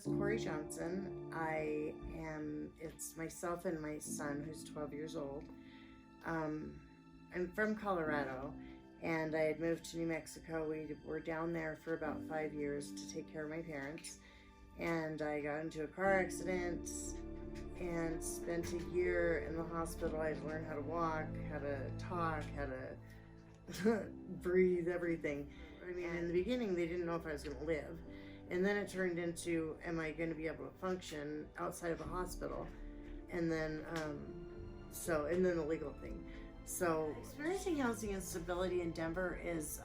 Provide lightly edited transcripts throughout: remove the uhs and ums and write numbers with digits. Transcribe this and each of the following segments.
is Cory Johnson. It's myself and my son who's 12 years old. I'm from Colorado and I had moved to New Mexico. We were down there for about 5 years to take care of my parents. And I got into a car accident and spent a year in the hospital. I had to learn how to walk, how to talk, how to breathe, everything. I mean, in the beginning, they didn't know if I was going to live. And then it turned into, am I going to be able to function outside of the hospital? And then, and then the legal thing. So experiencing housing instability in Denver is,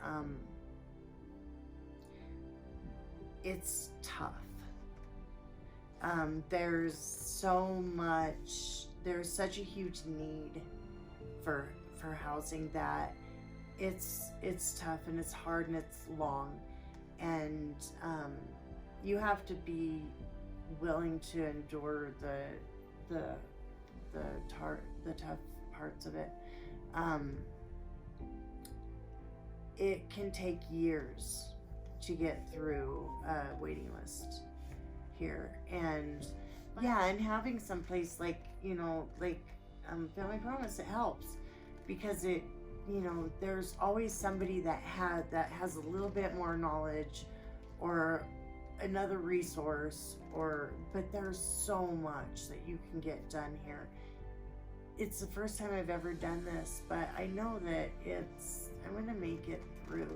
it's tough. There's such a huge need for housing that it's tough and it's hard and it's long, and you have to be willing to endure the tough parts of it. It can take years to get through a waiting list here, and having some place like Family Promise, it helps because there's always somebody that has a little bit more knowledge or another resource, but there's so much that you can get done here. It's the first time I've ever done this, but I know that I'm gonna make it through.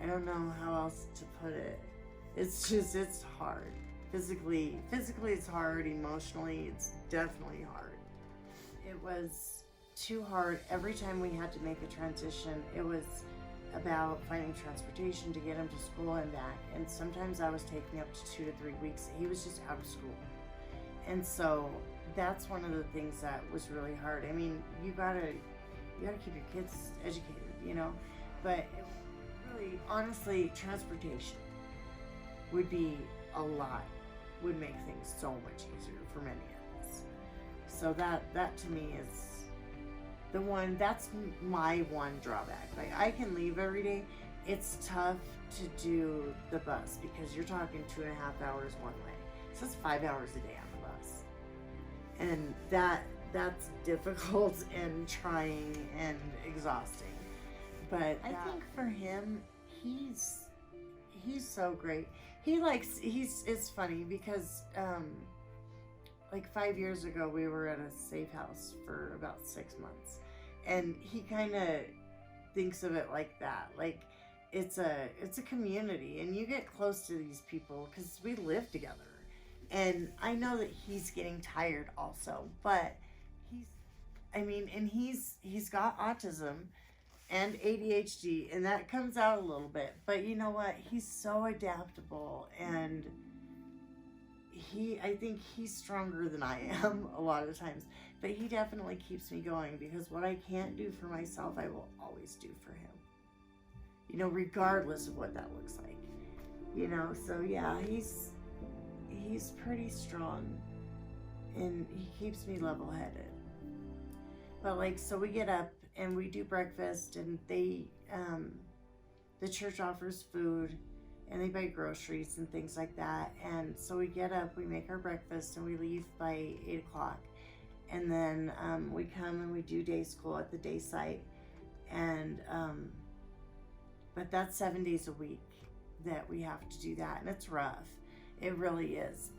I don't know how else to put it. It's hard. Physically it's hard. Emotionally, it's definitely hard. It was too hard. Every time we had to make a transition, it was about finding transportation to get him to school and back. And sometimes I was taking up to 2 to 3 weeks. He was just out of school. And so that's one of the things that was really hard. I mean, you gotta keep your kids educated, but it really, honestly, transportation would make things so much easier for many of us. So that to me is that's my one drawback. Like, I can leave every day. It's tough to do the bus because you're talking 2.5 hours one way. So it's 5 hours a day on the bus. And that's difficult and trying and exhausting. But I think for him, he's so great. It's funny because like 5 years ago we were at a safe house for about 6 months, and he kind of thinks of it like that, like it's a community, and you get close to these people because we live together. And I know that he's getting tired also, but he's got autism and ADHD, and that comes out a little bit. But you know what? He's so adaptable, and I think he's stronger than I am a lot of the times. But he definitely keeps me going, because what I can't do for myself, I will always do for him. Regardless of what that looks like. So yeah, he's pretty strong, and he keeps me level-headed. But so we get up and we do breakfast, and the church offers food, and they buy groceries and things like that. And so we get up, we make our breakfast, and we leave by 8 o'clock. And then we come and we do day school at the day site. And but that's 7 days a week that we have to do that, and it's rough. It really is.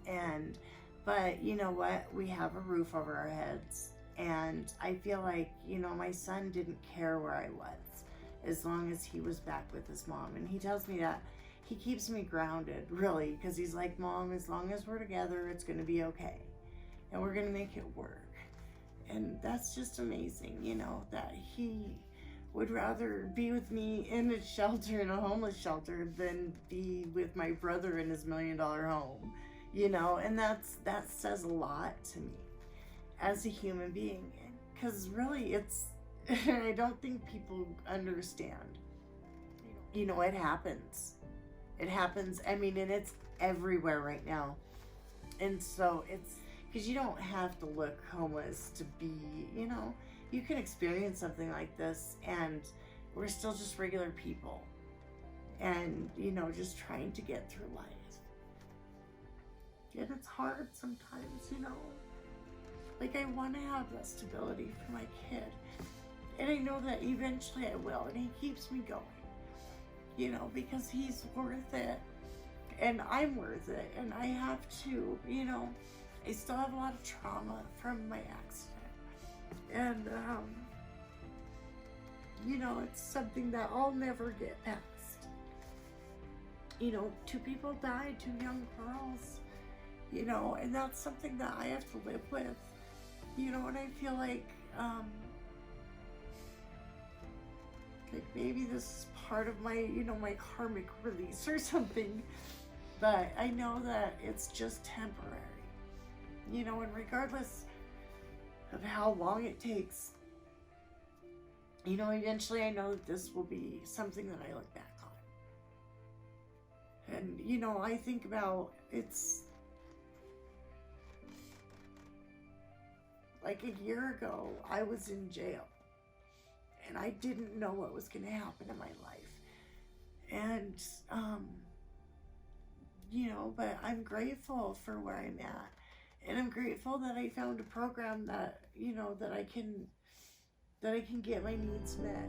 But you know what? We have a roof over our heads. And I feel like, my son didn't care where I was as long as he was back with his mom. And he tells me that he keeps me grounded, really, because he's like, Mom, as long as we're together, it's going to be okay. And we're going to make it work. And that's just amazing, that he would rather be with me in a shelter, in a homeless shelter, than be with my brother in his $1 million home, and that says a lot to me as a human being, because really I don't think people understand. It happens. I mean, and it's everywhere right now. And so it's because you don't have to look homeless to be, you can experience something like this, and we're still just regular people, and just trying to get through life. And it's hard sometimes, you know. Like, I want to have that stability for my kid. And I know that eventually I will. And he keeps me going, you know, because he's worth it. And I'm worth it. And I have to, you know, I still have a lot of trauma from my accident. And, you know, it's something that I'll never get past. You know, 2 people died, 2 young girls, you know, and that's something that I have to live with, you know, and I feel like maybe this is part of my, you know, my karmic release or something, but I know that it's just temporary, you know, and regardless of how long it takes, you know, eventually I know that this will be something that I look back on. And, you know, I think about, it's like a year ago, I was in jail. And I didn't know what was going to happen in my life. And, you know, but I'm grateful for where I'm at. And I'm grateful that I found a program that, you know, that I can get my needs met.